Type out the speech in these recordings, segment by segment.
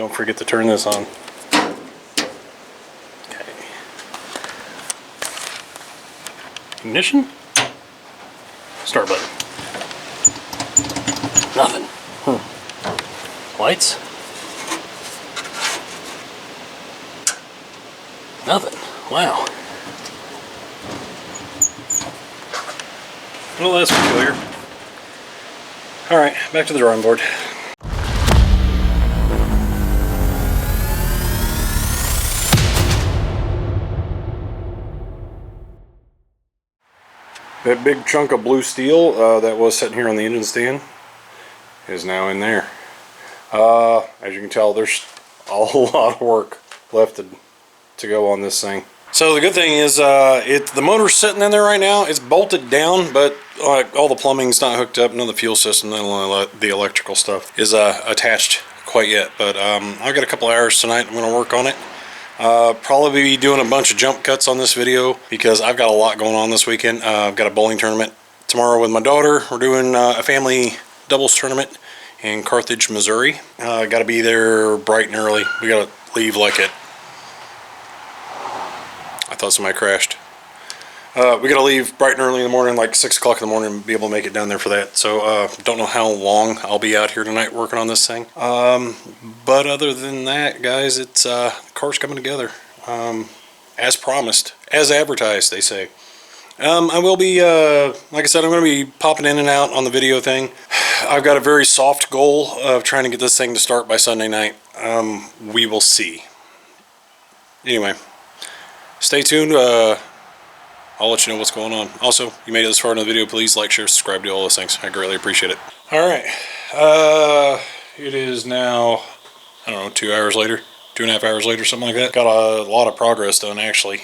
don't forget to turn this on. Okay. Ignition. Start button. Nothing. Lights. Nothing. Wow. Well, that's peculiar. Alright, back to the drawing board. That big chunk of blue steel that was sitting here on the engine stand is now in there. As you can tell, there's a lot of work left to go on this thing. So the good thing is the motor's sitting in there right now. It's bolted down, but all the plumbing's not hooked up. None of the fuel system, none of the electrical stuff is attached quite yet. But I've got a couple hours tonight. I'm going to work on it. Probably be doing a bunch of jump cuts on this video because I've got a lot going on this weekend. I've got a bowling tournament tomorrow with my daughter. We're doing a family doubles tournament in Carthage, Missouri. Got to be there bright and early. We got to leave like at... I thought somebody crashed. We got to leave bright and early in the morning, like 6 o'clock in the morning, and be able to make it down there for that. So don't know how long I'll be out here tonight working on this thing. But other than that, guys, it's the car's coming together as promised, as advertised, they say. I will be, like I said, I'm going to be popping in and out on the video thing. I've got a very soft goal of trying to get this thing to start by Sunday night. We will see. Anyway, stay tuned. I'll let you know what's going on. Also, you made it this far in the video, please like, share, subscribe, do all those things. I greatly appreciate it. Alright, it is now, I don't know, 2 hours later, 2.5 hours later, something like that. Got a lot of progress done, actually.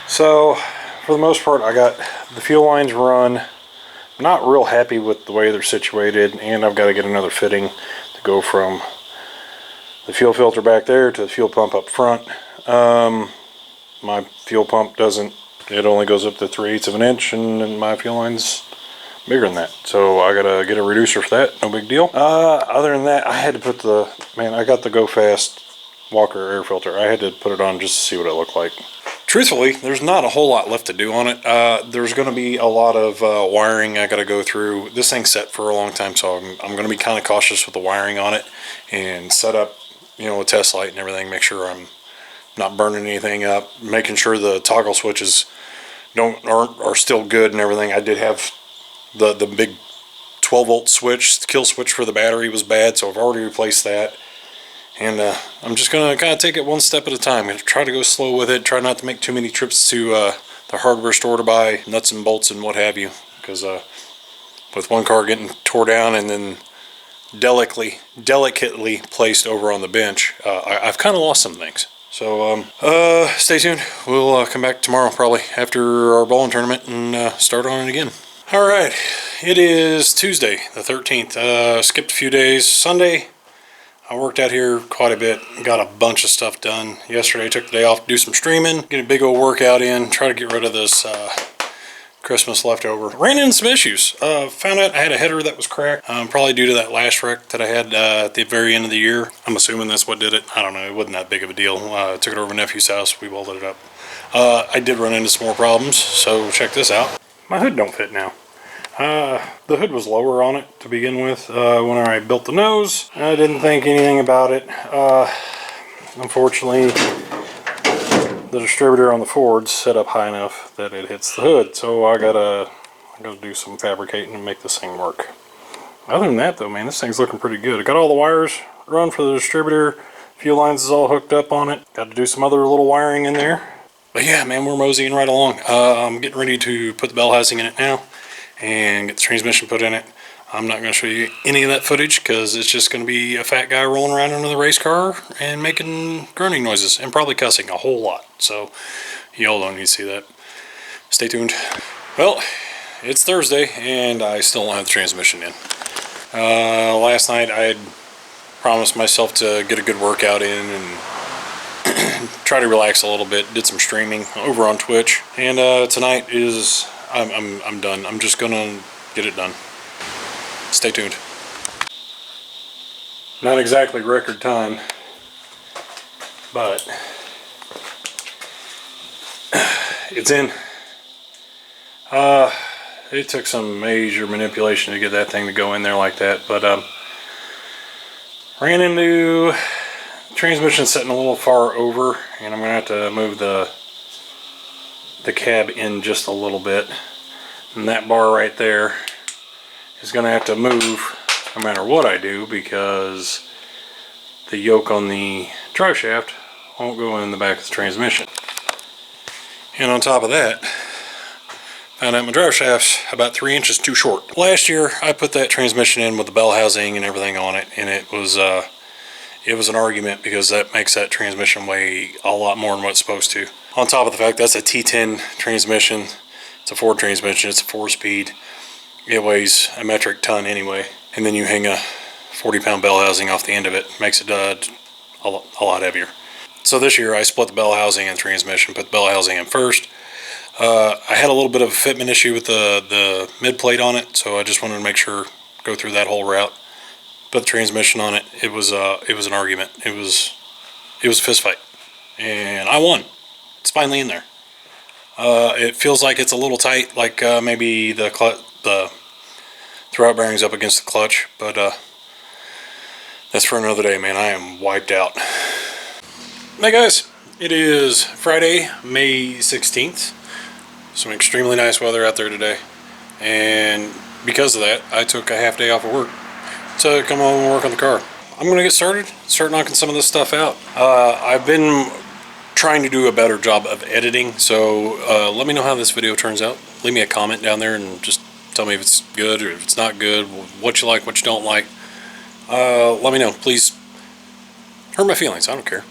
So, for the most part, I got the fuel lines run. I'm not real happy with the way they're situated, and I've got to get another fitting to go from the fuel filter back there to the fuel pump up front. My fuel pump doesn't, it only goes up to 3/8 of an inch, and my fuel line's bigger than that. So I gotta get a reducer for that, no big deal. Other than that, I had to put I got the Go Fast Walker air filter. I had to put it on just to see what it looked like. Truthfully, there's not a whole lot left to do on it. There's gonna be a lot of wiring I gotta go through. This thing's set for a long time, so I'm gonna be kind of cautious with the wiring on it and set up, you know, a test light and everything, make sure I'm not burning anything up, making sure the toggle switches are still good and everything. I did have the big 12-volt switch, the kill switch for the battery was bad, so I've already replaced that. And I'm just gonna kind of take it one step at a time. I'm gonna try to go slow with it, try not to make too many trips to the hardware store to buy nuts and bolts and what have you, because with one car getting tore down and then delicately placed over on the bench, I've kind of lost some things. So, stay tuned. We'll come back tomorrow probably after our bowling tournament and start on it again. Alright, it is Tuesday the 13th. Skipped a few days. Sunday, I worked out here quite a bit. Got a bunch of stuff done. Yesterday, I took the day off to do some streaming, get a big old workout in, try to get rid of this Christmas leftover. Ran into some issues. Found out I had a header that was cracked, probably due to that last wreck that I had at the very end of the year. I'm assuming that's what did it. I don't know. It wasn't that big of a deal. Took it over to nephew's house. We welded it up. I did run into some more problems, so check this out. My hood don't fit now. The hood was lower on it to begin with. When I built the nose, I didn't think anything about it. Unfortunately, the distributor on the Ford's set up high enough that it hits the hood, so I gotta do some fabricating and make this thing work. Other than that though, man, this thing's looking pretty good. I got all the wires run for the distributor, fuel lines is all hooked up on it. Got to do some other little wiring in there. But yeah, man, we're moseying right along. I'm getting ready to put the bell housing in it now and get the transmission put in it. I'm not going to show you any of that footage because it's just going to be a fat guy rolling around in the race car and making groaning noises and probably cussing a whole lot. So y'all don't need to see that. Stay tuned. Well, it's Thursday and I still don't have the transmission in. Last night I had promised myself to get a good workout in and try to relax a little bit. Did some streaming over on Twitch, and tonight is I'm done. I'm just gonna get it done. Stay tuned. Not exactly record time. but it's in. It took some major manipulation to get that thing to go in there like that, but ran into transmission sitting a little far over, and I'm gonna have to move the cab in just a little bit, and that bar right there is gonna have to move no matter what I do, because the yoke on the drive shaft won't go in the back of the transmission. And on top of that, found out my drive shaft's about 3 inches too short. Last year I put that transmission in with the bell housing and everything on it, and it was an argument because that makes that transmission weigh a lot more than what it's supposed to. On top of the fact that's a T10 transmission, it's a Ford transmission, it's a 4-speed. It weighs a metric ton anyway, and then you hang a 40-pound bell housing off the end of it, makes it a lot heavier. So this year I split the bell housing and transmission, put the bell housing in first. I had a little bit of a fitment issue with the mid plate on it, so I just wanted to make sure, go through that whole route. Put the transmission on it. It was an argument. It was a fist fight, and I won. It's finally in there. It feels like it's a little tight, like maybe the throwout bearing's up against the clutch, but that's for another day, man. I am wiped out. Hey guys, it is Friday, May 16th. Some extremely nice weather out there today, and because of that, I took a half day off of work to come home and work on the car. I'm gonna get started, start knocking some of this stuff out. I've been trying to do a better job of editing, so let me know how this video turns out. Leave me a comment down there and just tell me if it's good or if it's not good, what you like, what you don't like. Let me know, please. Hurt my feelings, I don't care.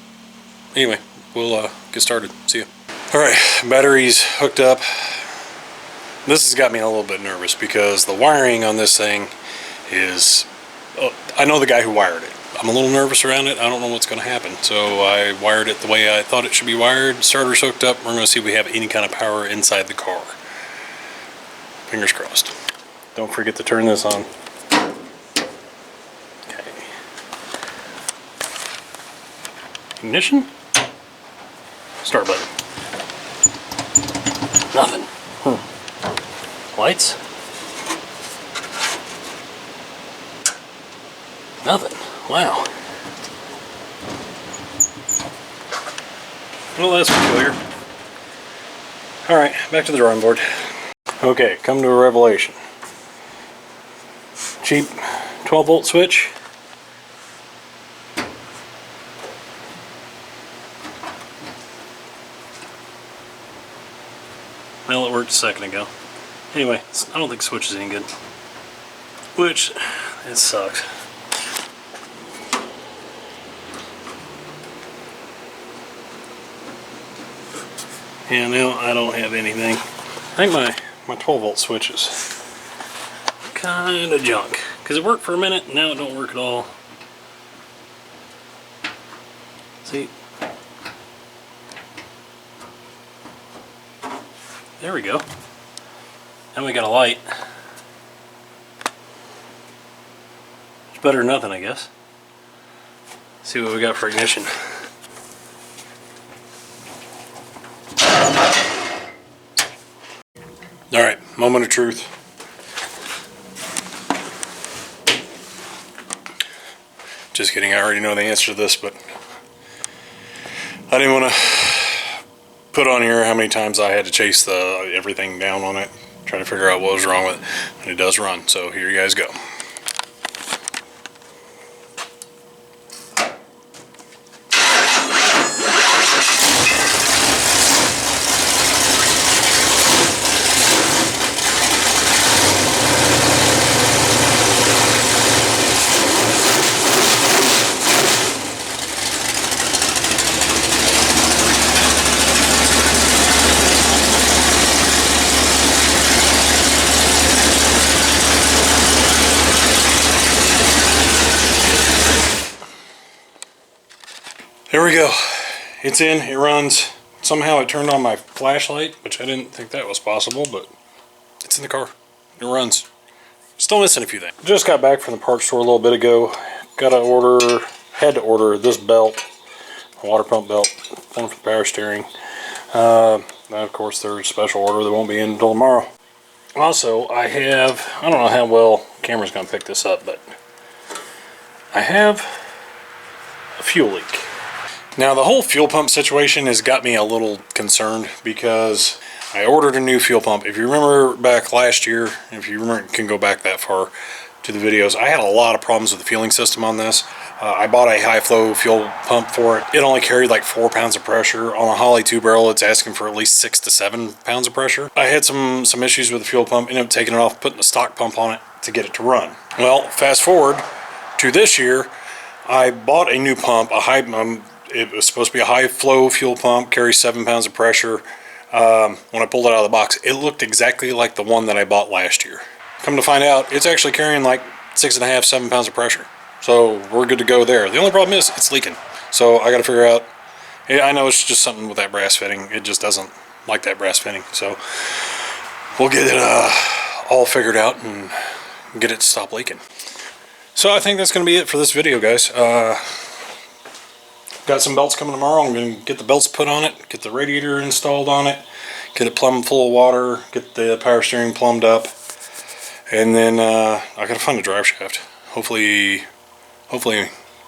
Anyway, we'll get started. See ya. Alright, battery's hooked up. This has got me a little bit nervous because the wiring on this thing is... I know the guy who wired it. I'm a little nervous around it. I don't know what's going to happen. So I wired it the way I thought it should be wired. Starter's hooked up. We're going to see if we have any kind of power inside the car. Fingers crossed. Don't forget to turn this on. Okay. Ignition. Start button. Nothing. Lights. Nothing. Wow. Well, that's peculiar. Alright, back to the drawing board. Okay, come to a revelation. Cheap 12-volt switch. Well, it worked a second ago. Anyway, I don't think the switch is any good. Which, it sucks. Yeah, now I don't have anything. I think my 12-volt switch is kind of junk. Because it worked for a minute, and now it don't work at all. See? There we go. Now we got a light. It's better than nothing, I guess. See what we got for ignition. Alright, moment of truth. Just kidding, I already know the answer to this, but I didn't want to put on here how many times I had to chase everything down on it, trying to figure out what was wrong with it, and it does run, so here you guys go. There we go. It's in, it runs. Somehow it turned on my flashlight, which I didn't think that was possible, but it's in the car. It runs. Still missing a few things. Just got back from the parts store a little bit ago. Had to order this belt water pump belt, one for the power steering. Now, of course, there's a special order that won't be in until tomorrow. Also, I don't know how well the camera's going to pick this up, but I have a fuel leak. Now, the whole fuel pump situation has got me a little concerned because I ordered a new fuel pump. If you remember back last year, if you remember, can go back that far to the videos, I had a lot of problems with the fueling system on this. I bought a high flow fuel pump for it. It only carried like 4 pounds of pressure. On a Holley 2 barrel, it's asking for at least 6 to 7 pounds of pressure. I had some issues with the fuel pump, ended up taking it off, putting a stock pump on it to get it to run. Well, fast forward to this year, I bought a new pump, it was supposed to be a high flow fuel pump, carries 7 pounds of pressure. When I pulled it out of the box, it looked exactly like the one that I bought last year. Come to find out, it's actually carrying like 6.5, 7 pounds of pressure. So we're good to go there. The only problem is it's leaking. So I got to figure out, I know it's just something with that brass fitting. It just doesn't like that brass fitting. So we'll get it all figured out and get it to stop leaking. So I think that's going to be it for this video, guys. Got some belts coming tomorrow. I'm going to get the belts put on it, get the radiator installed on it, get it plumbed full of water, get the power steering plumbed up, and then I got to find a drive shaft. Hopefully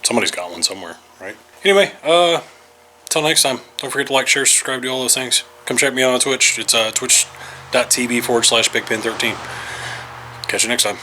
somebody's got one somewhere, right? Anyway, till next time, don't forget to like, share, subscribe, do all those things. Come check me out on Twitch. It's twitch.tv/BigPen13. Catch you next time.